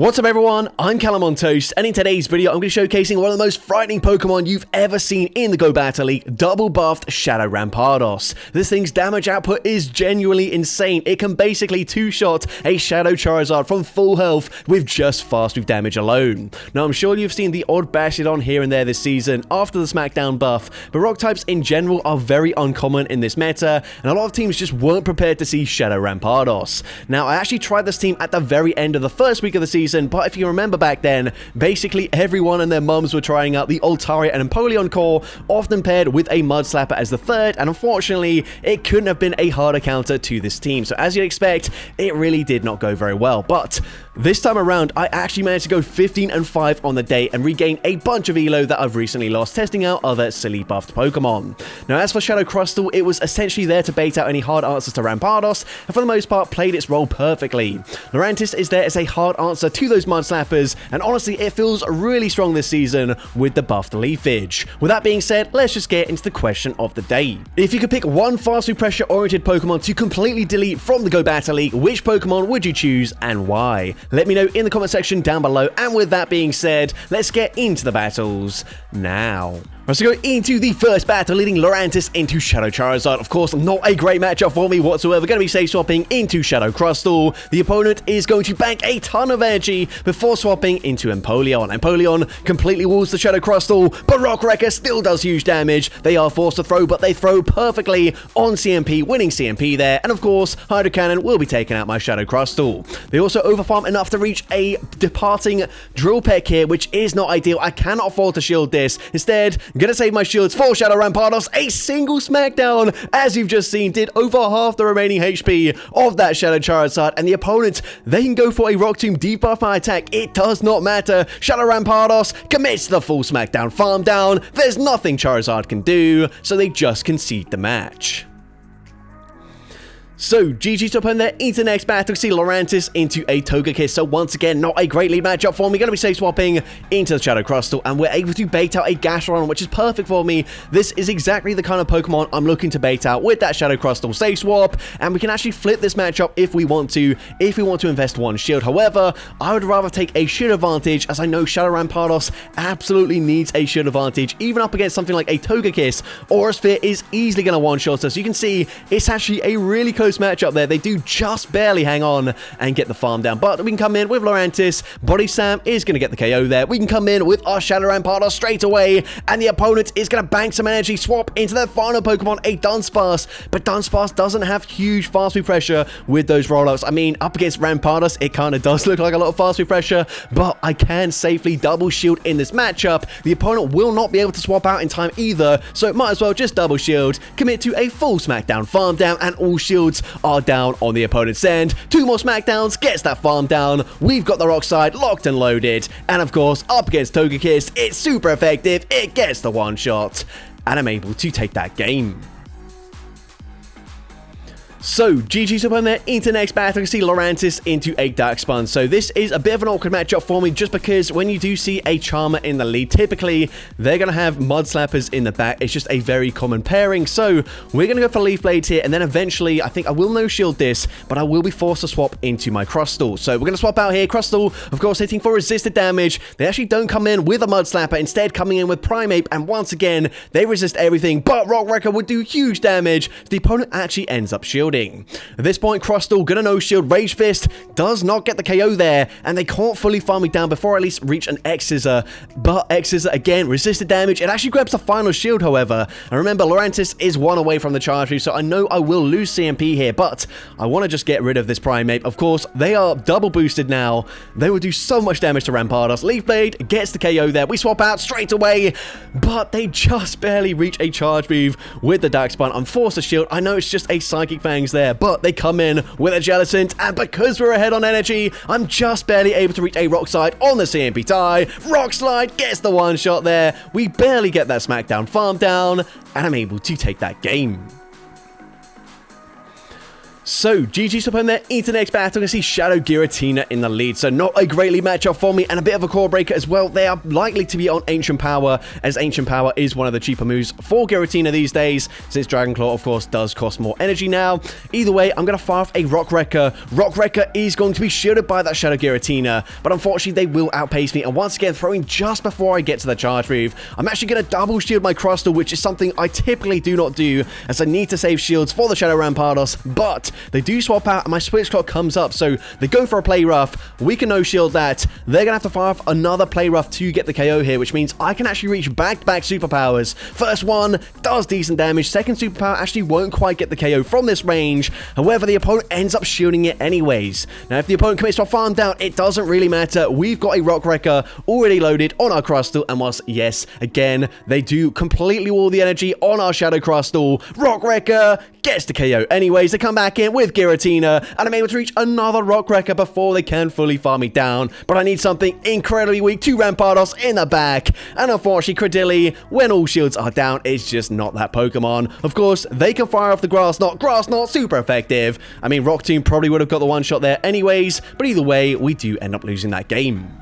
What's up everyone, I'm CallumOnToast, and in today's video I'm going to be showcasing one of the most frightening Pokemon you've ever seen in the Go Battle League, double buffed Shadow Rampardos. This thing's damage output is genuinely insane. It can basically two-shot a Shadow Charizard from full health with just fast move damage alone. Now I'm sure you've seen the odd Bastiodon here and there this season after the Smackdown buff, but rock types in general are very uncommon in this meta, and a lot of teams just weren't prepared to see Shadow Rampardos. Now I actually tried this team at the very end of the first week of the season, but if you remember back then, basically everyone and their mums were trying out the Altaria and Empoleon core, often paired with a Mudslapper as the third, and unfortunately, it couldn't have been a harder counter to this team. So as you'd expect, it really did not go very well. But this time around, I actually managed to go 15-5 on the day and regain a bunch of elo that I've recently lost testing out other silly buffed Pokemon. Now as for Shadow Crustle, it was essentially there to bait out any hard answers to Rampardos, and for the most part played its role perfectly. Lurantis is there as a hard answer to those Mudslappers, and honestly it feels really strong this season with the buffed leafage. With that being said, let's just get into the question of the day. If you could pick one fast move pressure oriented Pokemon to completely delete from the Go Battle League, which Pokemon would you choose and why? Let me know in the comment section down below, and with that being said, let's get into the battles now. Let's go into the first battle, leading Lurantis into Shadow Charizard. Of course, not a great matchup for me whatsoever. Going to be safe swapping into Shadow Crustle. The opponent is going to bank a ton of energy before swapping into Empoleon. Empoleon completely walls the Shadow Crustle, but Rock Wrecker still does huge damage. They are forced to throw, but they throw perfectly on CMP, winning CMP there. And of course, Hydro Cannon will be taking out my Shadow Crustle. They also overfarm enough to reach a departing Drill Peck here, which is not ideal. I cannot afford to shield this. Instead, I'm gonna save my shields for Shadow Rampardos. A single Smackdown, as you've just seen, did over half the remaining HP of that Shadow Charizard, and the opponent, they can go for a Rock Tomb, debuff my attack. It does not matter. Shadow Rampardos commits to the full Smackdown farm down. There's nothing Charizard can do, so they just concede the match. So, GG to opponent there into next battle. See Lurantis into a Togekiss. So once again, not a great lead matchup for me. Going to be safe swapping into the Shadow Crustle, and we're able to bait out a Gastrodon, which is perfect for me. This is exactly the kind of Pokemon I'm looking to bait out with that Shadow Crustle safe swap, and we can actually flip this matchup if we want to invest one shield. However, I would rather take a shield advantage, as I know Shadow Rampardos absolutely needs a shield advantage, even up against something like a Togekiss. Aura Sphere is easily going to one-shot us. So you can see it's actually a really close matchup there. They do just barely hang on and get the farm down, but we can come in with Lurantis. Body Slam is going to get the KO there. We can come in with our Shadow Rampardos straight away, and the opponent is going to bank some energy, swap into their final Pokemon, a Dunsparce, but Dunsparce doesn't have huge fast move pressure with those rollouts. I mean, up against Rampardos, it kind of does look like a lot of fast move pressure, but I can safely double shield in this matchup. The opponent will not be able to swap out in time either, so it might as well just double shield, commit to a full Smackdown farm down, and all shields are down on the opponent's end. Two more Smackdowns gets that farm down. We've got the Rock Slide locked and loaded, and of course up against Togekiss, it's super effective. It gets the one shot, and I'm able to take that game. So, GG's up on there into next battle. You can see Lurantis into a Darkspawn. So this is a bit of an awkward matchup for me, just because when you do see a Charmer in the lead, typically they're going to have Mudslappers in the back. It's just a very common pairing. So we're going to go for Leaf Blades here, and then eventually I think I will no-shield this, but I will be forced to swap into my Crustle. So we're going to swap out here. Crustle, of course, hitting for resisted damage. They actually don't come in with a Mudslapper, instead coming in with Primeape, and once again, they resist everything, but Rock Wrecker would do huge damage. The opponent actually ends up shielding. At this point, Crustle gonna no-shield. Rage Fist does not get the KO there, and they can't fully farm me down before I at least reach an X-Scissor, but X-Scissor again resisted damage. It actually grabs the final shield, however, and remember Lurantis is one away from the charge move, so I know I will lose CMP here, but I want to just get rid of this Primeape. Of course, they are double boosted now. They will do so much damage to Rampardos. Leaf Blade gets the KO there. We swap out straight away, but they just barely reach a charge move with the Darkspawn. I'm forced to shield. I know it's just a Psychic Fangs there, but they come in with a Jellicent, and because we're ahead on energy, I'm just barely able to reach a Rock Slide on the CMP tie. Rock Slide gets the one shot there. We barely get that Smackdown farm down, and I'm able to take that game. So, GG's up in there into the next battle. I see Shadow Giratina in the lead. So, not a great lead matchup for me, and a bit of a core breaker as well. They are likely to be on Ancient Power, as Ancient Power is one of the cheaper moves for Giratina these days, since Dragon Claw, of course, does cost more energy now. Either way, I'm going to fire off a Rock Wrecker. Rock Wrecker is going to be shielded by that Shadow Giratina, but unfortunately, they will outpace me, and once again, throwing just before I get to the charge move. I'm actually going to double shield my Crustle, which is something I typically do not do, as I need to save shields for the Shadow Rampardos, but they do swap out and my switch clock comes up, so they go for a play rough. We can no shield that. They're gonna have to fire off another play rough to get the KO here, which means I can actually reach back-to-back superpowers. First one does decent damage, second superpower actually won't quite get the KO from this range. However, the opponent ends up shielding it anyways. Now if the opponent commits to a farm down, it doesn't really matter. We've got a Rock Wrecker already loaded on our Crustle, and whilst yes, again, they do completely wall the energy on our Shadow Crustle, Rock Wrecker gets the KO anyways. They come back in with Giratina, and I'm able to reach another Rock Wrecker before they can fully farm me down. But I need something incredibly weak. 2 Rampardos in the back, and unfortunately, Credilli, when all shields are down, is just not that Pokemon. Of course, they can fire off the Grass Knot. Grass Knot, super effective. I mean, Rock Tomb probably would have got the one shot there anyways, but either way, we do end up losing that game.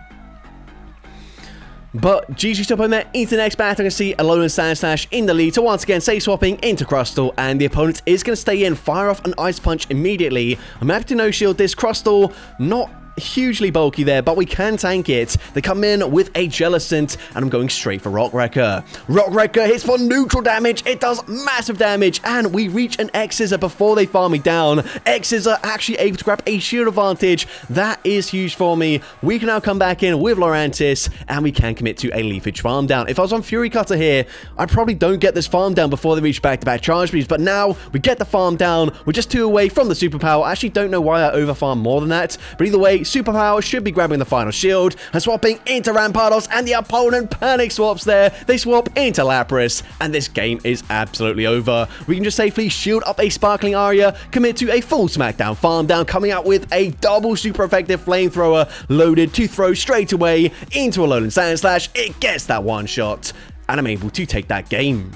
But GG's up on there into the next battle. I can see Alolan Sandslash in the lead. So once again, safe swapping into Crustle, and the opponent is going to stay in, fire off an Ice Punch immediately. I'm happy to no shield this Crustle. Not hugely bulky there, but we can tank it. They come in with a Jellicent, and I'm going straight for Rock Wrecker. Rock Wrecker hits for neutral damage. It does massive damage, and we reach an X-Scissor before they farm me down. X-Scissor actually able to grab a shield advantage. That is huge for me. We can now come back in with Lurantis, and we can commit to a Leafage farm down. If I was on Fury Cutter here, I probably don't get this farm down before they reach back-to-back charge moves, but now we get the farm down. We're just 2 away from the superpower. I actually don't know why I overfarm more than that, but either way, superpower should be grabbing the final shield and swapping into Rampardos, and the opponent panic swaps there. They swap into Lapras, and this game is absolutely over. We can just safely shield up a Sparkling Aria, commit to a full Smackdown farm down, coming out with a double super effective Flamethrower loaded to throw straight away into Alolan Sandslash. It gets that one shot, and I'm able to take that game.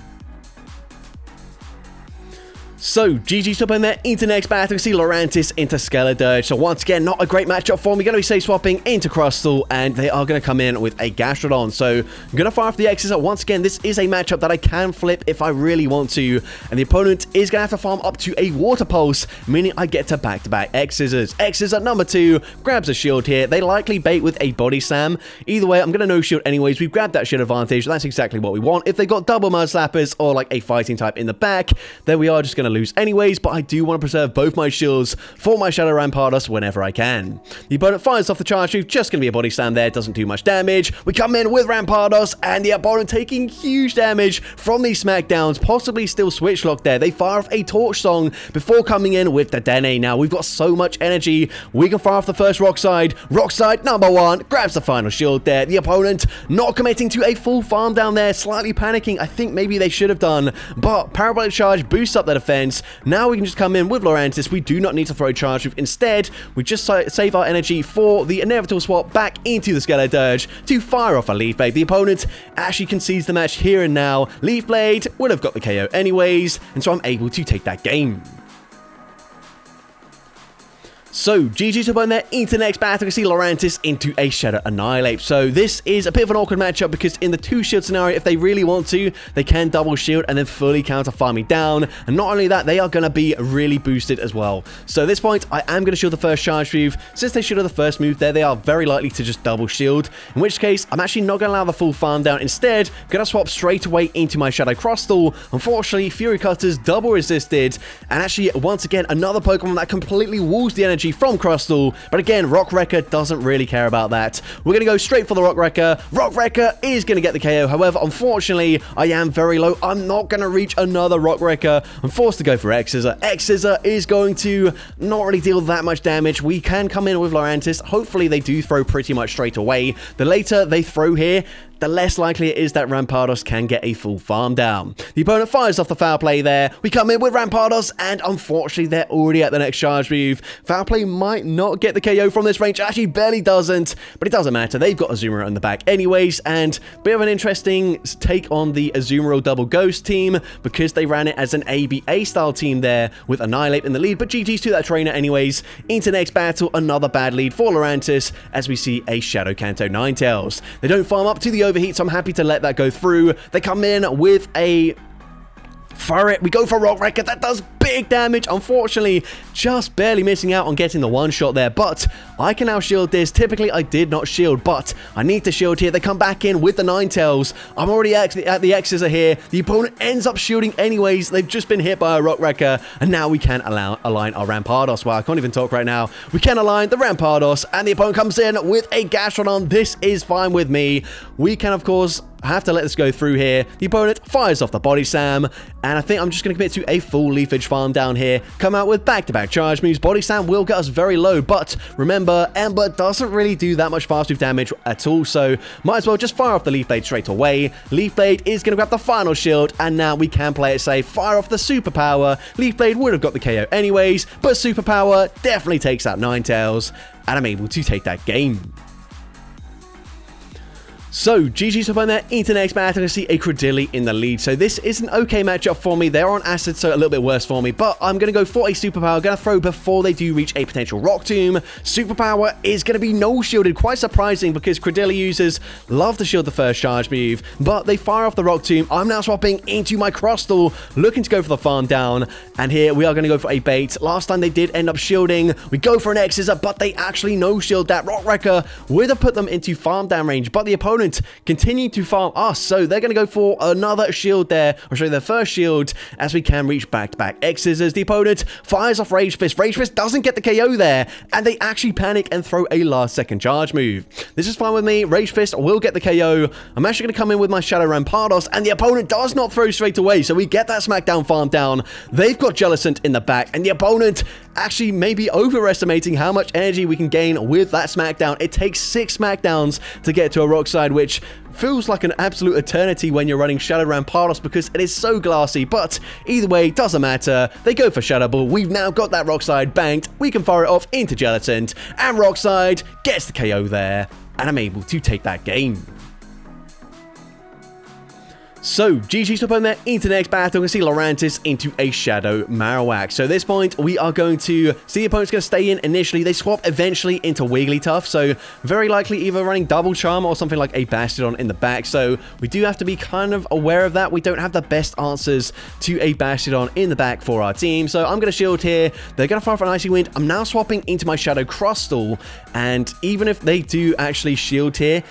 So, GG's up in there into next battle. We see Lurantis into Skeledirge. So, once again, not a great matchup for me. Going to be safe swapping into Crustle, and they are going to come in with a Gastrodon. So, I'm going to fire off the X's. Once again, this is a matchup that I can flip if I really want to. And the opponent is going to have to farm up to a Water Pulse, meaning I get to back-to-back X-Scissors. X-Scissor number 2 grabs a shield here. They likely bait with a Body Slam. Either way, I'm going to no shield anyways. We've grabbed that shield advantage. That's exactly what we want. If they got double Mud Slappers or like a fighting type in the back, then we are just going to lose anyways, but I do want to preserve both my shields for my Shadow Rampardos whenever I can. The opponent fires off the charge move, just going to be a Body Slam there, doesn't do much damage. We come in with Rampardos, and the opponent taking huge damage from these Smackdowns, possibly still switch locked there. They fire off a Torch Song before coming in with the Dene. Now, we've got so much energy, we can fire off the first Rock Side. Rock Side number 1 grabs the final shield there. The opponent not committing to a full farm down there, slightly panicking. I think maybe they should have done, but Parabolic Charge boosts up their defense. Now we can just come in with Lurantis. We do not need to throw a charge move. Instead, we just save our energy for the inevitable swap back into the Skeledirge to fire off a Leaf Blade. The opponent actually concedes the match here and now. Leaf Blade would have got the KO anyways, and so I'm able to take that game. So, GG's up on there into the next battle. We see Lurantis into a Shadow Annihilate. So, this is a bit of an awkward matchup because in the 2-shield scenario, if they really want to, they can double shield and then fully counter farm me down. And not only that, they are going to be really boosted as well. So, at this point, I am going to shield the first charge move. Since they shielded the first move there, they are very likely to just double shield. In which case, I'm actually not going to allow the full farm down. Instead, going to swap straight away into my Shadow Crustle. Unfortunately, Fury Cutters double resisted. And actually, once again, another Pokemon that completely walls the energy from Crustle, but again, Rock Wrecker doesn't really care about that. We're going to go straight for the Rock Wrecker. Rock Wrecker is going to get the KO. However, unfortunately, I am very low. I'm not going to reach another Rock Wrecker. I'm forced to go for X-Scissor. X-Scissor is going to not really deal that much damage. We can come in with Lurantis. Hopefully, they do throw pretty much straight away. The later they throw here, the less likely it is that Rampardos can get a full farm down. The opponent fires off the foul play there. We come in with Rampardos, and unfortunately, they're already at the next charge move. Foul play might not get the KO from this range. Actually, barely doesn't, but it doesn't matter. They've got Azumarill in the back anyways, and bit of an interesting take on the Azumarill double ghost team because they ran it as an ABA style team there with Annihilate in the lead, but GG's to that trainer anyways. Into next battle, another bad lead for Lurantis as we see a Shadow Kanto Ninetales. They don't farm up to the overheat, so I'm happy to let that go through. They come in with a Furret. We go for Rock Wrecker. That does big damage. Unfortunately, just barely missing out on getting the one shot there, but I can now shield this. Typically, I did not shield, but I need to shield here. They come back in with the Ninetales. I'm already at the X's are here. The opponent ends up shielding anyways. They've just been hit by a Rock Wrecker, and now we can align our Rampardos. Wow, I can't even talk right now. We can align the Rampardos, and the opponent comes in with a Gastrodon. This is fine with me. We can, of course, have to let this go through here. The opponent fires off the Body Slam, and I think I'm just going to commit to a full Leafage farm down here. Come out with back-to-back charge moves. Body Slam will get us very low, but remember, Ember doesn't really do that much fast move damage at all, so might as well just fire off the Leaf Blade straight away. Leaf Blade is going to grab the final shield, and now we can play it safe. Fire off the Superpower. Leaf Blade would have got the KO anyways, but Superpower definitely takes out Ninetales, and I'm able to take that game. So, GG's up on there, into next battle, I see a Credilli in the lead. So this is an okay matchup for me. They're on acid, so a little bit worse for me. But I'm going to go for a Superpower. Going to throw before they do reach a potential Rock Tomb. Superpower is going to be no shielded. Quite surprising because Credilli users love to shield the first charge move. But they fire off the Rock Tomb. I'm now swapping into my Crustle, looking to go for the farm down. And here we are going to go for a bait. Last time they did end up shielding. We go for an X-Scissor, but they actually no shield that. Rock Wrecker would have put them into farm down range, but the opponent continue to farm us, so they're going to go for another shield there, or sorry, their first shield, as we can reach back-to-back X's as the opponent fires off Rage Fist. Rage Fist doesn't get the KO there, and they actually panic and throw a last-second charge move. This is fine with me. Rage Fist will get the KO. I'm actually going to come in with my Shadow Rampardos, and the opponent does not throw straight away, so we get that Smackdown farm down. They've got Jellicent in the back, and the opponent actually maybe overestimating how much energy we can gain with that Smackdown. It takes 6 Smackdowns to get to a Rock Slide, which feels like an absolute eternity when you're running Shadow Rampardos because it is so glassy, but either way, doesn't matter. They go for Shadow Ball. We've now got that Rock Slide banked. We can fire it off into Jellicent, and Rock Slide gets the KO there, and I'm able to take that game. So, GG's up on there, into the next battle, we see Lurantis into a Shadow Marowak. So at this point, we are going to see the opponent's going to stay in initially. They swap eventually into Wigglytuff, so very likely either running Double Charm or something like a Bastiodon in the back. So we do have to be kind of aware of that. We don't have the best answers to a Bastiodon in the back for our team. So I'm going to shield here. They're going to fire for an Icy Wind. I'm now swapping into my Shadow Crustle, and even if they do actually shield here,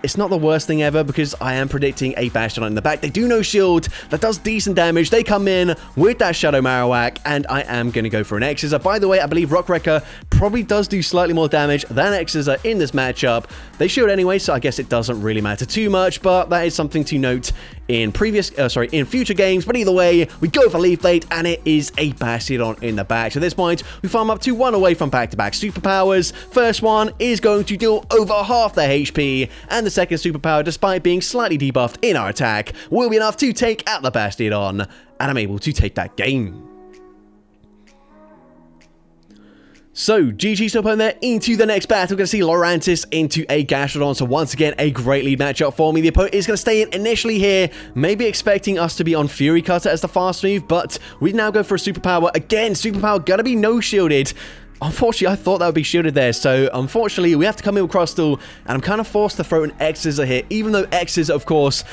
it's not the worst thing ever because I am predicting a Bastiodon in the back. They do no shield. That does decent damage. They come in with that Shadow Marowak, and I am going to go for an X-Scissor. By the way, I believe Rock Wrecker probably does do slightly more damage than X-Scissor in this matchup. They shield anyway, so I guess it doesn't really matter too much, but that is something to note in future games. But either way, we go for Leaf Blade, and it is a Bastiodon in the back. So at this point, we farm up to 1 away from back-to-back superpowers. First one is going to deal over half their HP, and the second superpower, despite being slightly debuffed in our attack, will be enough to take out the Bastiodon, and I'm able to take that game. So, GG's up on there, into the next battle. We're going to see Lurantis into a Gastrodon. So once again, a great lead matchup for me. The opponent is going to stay in initially here, maybe expecting us to be on Fury Cutter as the fast move, but we now go for a Superpower. Again, Superpower going to be no shielded. Unfortunately, I thought that would be shielded there, so unfortunately, we have to come in with Crustle, and I'm kind of forced to throw an X-Scissor here, even though X-Scissor, of course,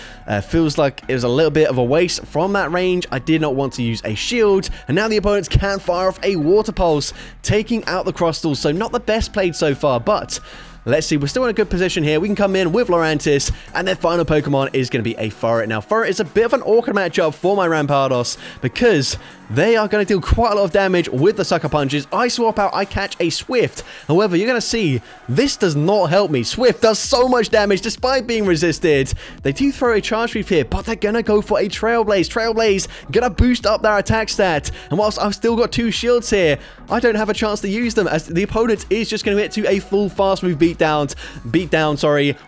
feels like it was a little bit of a waste from that range. I did not want to use a shield, and now the opponents can fire off a Water Pulse, taking out the Crustle, so not the best played so far, but let's see, we're still in a good position here. We can come in with Lurantis, and their final Pokemon is going to be a Furret. Now, Furret is a bit of an awkward matchup for my Rampardos because they are going to deal quite a lot of damage with the sucker punches. I swap out, I catch a Swift. However, you're going to see this does not help me. Swift does so much damage despite being resisted. They do throw a charge move here, but they're going to go for a Trailblaze. Trailblaze going to boost up their attack stat. And whilst I've still got 2 shields here, I don't have a chance to use them as the opponent is just going to hit to a full fast move beatdown.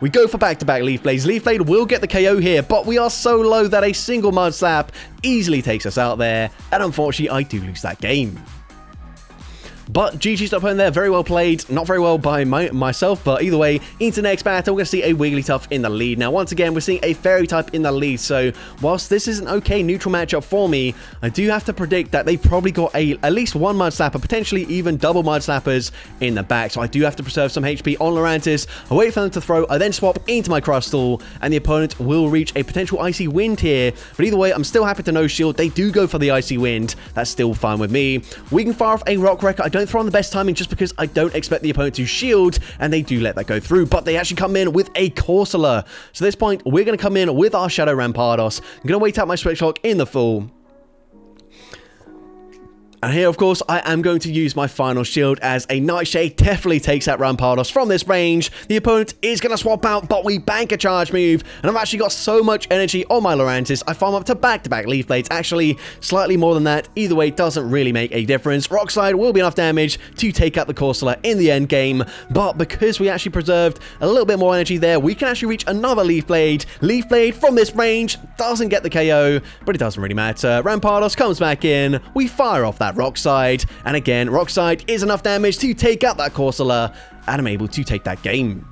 We go for back-to-back Leaf Blades. Leaf Blade will get the KO here, but we are so low that a single Mud Slap easily takes us out there, and unfortunately I do lose that game. But GG's opponent there, very well played. Not very well by myself, but either way, into next battle, we're going to see a Wigglytuff in the lead. Now, once again, we're seeing a Fairy type in the lead, so whilst this is an okay neutral matchup for me, I do have to predict that they've probably got at least 1 Mud Slapper, potentially even double Mud Slappers in the back, so I do have to preserve some HP on Lurantis. I wait for them to throw, I then swap into my Crustle, and the opponent will reach a potential Icy Wind here, but either way, I'm still happy to no shield. They do go for the Icy Wind. That's still fine with me. We can fire off a Rock Wrecker. I don't throw on the best timing just because I don't expect the opponent to shield, and they do let that go through, but they actually come in with a Corsola. So at this point, we're going to come in with our Shadow Rampardos. I'm going to wait out my Switch Lock in the full. And here, of course, I am going to use my final shield as a Nightshade definitely takes out Rampardos from this range. The opponent is going to swap out, but we bank a charge move. And I've actually got so much energy on my Lurantis. I farm up to back-to-back Leaf Blades. Actually, slightly more than that. Either way, doesn't really make a difference. Rock Slide will be enough damage to take out the Corsola in the end game. But because we actually preserved a little bit more energy there, we can actually reach another Leaf Blade. Leaf Blade from this range doesn't get the KO, but it doesn't really matter. Rampardos comes back in. We fire off that Rock Slide, and again, Rock Slide is enough damage to take out that Corsola, and I'm able to take that game.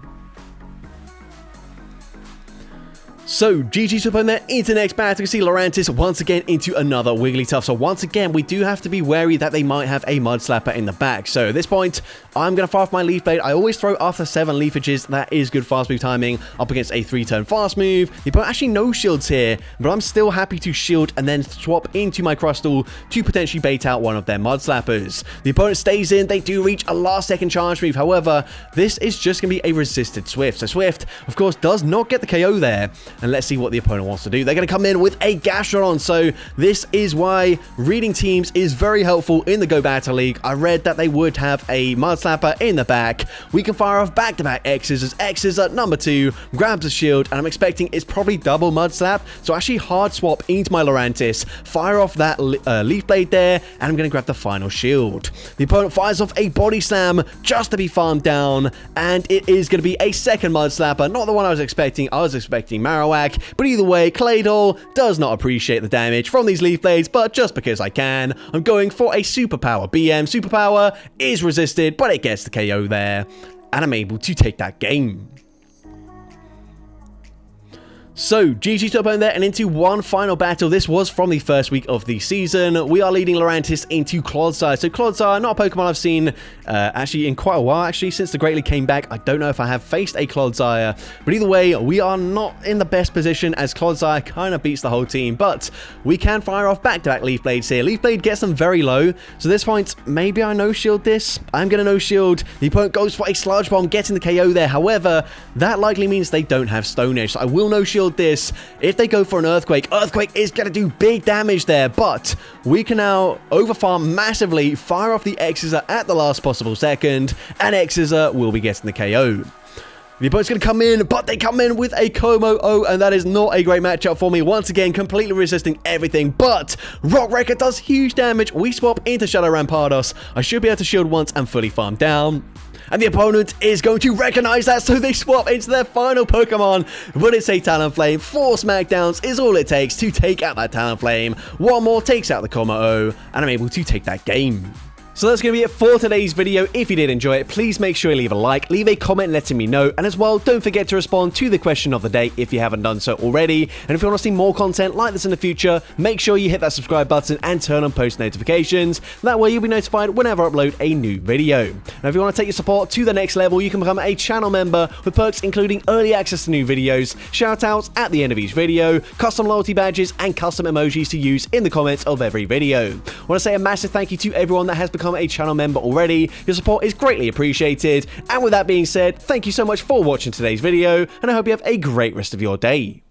So, GG's opponent there into the next battle. You can see Lurantis once again into another Wigglytuff. So once again, we do have to be wary that they might have a Mud Slapper in the back. So at this point, I'm going to fire off my Leaf Blade. I always throw after 7 leafages. That is good fast move timing up against a 3-turn fast move. The opponent actually no shields here, but I'm still happy to shield and then swap into my Crustle to potentially bait out one of their Mud Slappers. The opponent stays in. They do reach a last-second charge move. However, this is just going to be a resisted Swift. So Swift, of course, does not get the KO there. And let's see what the opponent wants to do. They're going to come in with a Gastrodon. So this is why reading teams is very helpful in the Go Battle League. I read that they would have a Mud Slapper in the back. We can fire off back-to-back X's as X's at number 2 grabs a shield, and I'm expecting it's probably double Mud Slap. So actually hard swap into my Lurantis, fire off that Leaf Blade there, and I'm going to grab the final shield. The opponent fires off a Body Slam just to be farmed down, and it is going to be a second Mud Slapper. Not the one I was expecting. I was expecting Marowak. But either way, Claydol does not appreciate the damage from these Leaf Blades, but just because I can, I'm going for a Superpower BM. Superpower is resisted, but it gets the KO there, and I'm able to take that game. So, GG to opponent there, and into one final battle. This was from the first week of the season. We are leading Lurantis into Clodsire. So, Clodsire, not a Pokemon I've seen actually in quite a while, actually, since the Great League came back. I don't know if I have faced a Clodsire, but either way, we are not in the best position as Clodsire kind of beats the whole team, but we can fire off back-to-back Leaf Blades here. Leaf Blade gets them very low, so at this point, maybe I no-shield this. I'm going to no-shield. The opponent goes for a Sludge Bomb, getting the KO there. However, that likely means they don't have Stone Edge, so I will no-shield this. If they go for an Earthquake is going to do big damage there, but we can now overfarm massively, fire off the X-Scissor at the last possible second, and X-Scissor will be getting the KO. The opponent's going to come in, but they come in with a Como-O, and that is not a great matchup for me. Once again, completely resisting everything, but Rock Wrecker does huge damage. We swap into Shadow Rampardos. I should be able to shield once and fully farm down. And the opponent is going to recognize that, so they swap into their final Pokemon. But it's a Talonflame. 4 Smackdowns is all it takes to take out that Talonflame. One more takes out the Como-O, and I'm able to take that game. So that's going to be it for today's video. If you did enjoy it, please make sure you leave a like, leave a comment letting me know, and as well, don't forget to respond to the question of the day if you haven't done so already. And if you want to see more content like this in the future, make sure you hit that subscribe button and turn on post notifications. That way you'll be notified whenever I upload a new video. Now, if you want to take your support to the next level, you can become a channel member with perks including early access to new videos, shoutouts at the end of each video, custom loyalty badges, and custom emojis to use in the comments of every video. I want to say a massive thank you to everyone that has become a channel member already. Your support is greatly appreciated. And with that being said, thank you so much for watching today's video, and I hope you have a great rest of your day.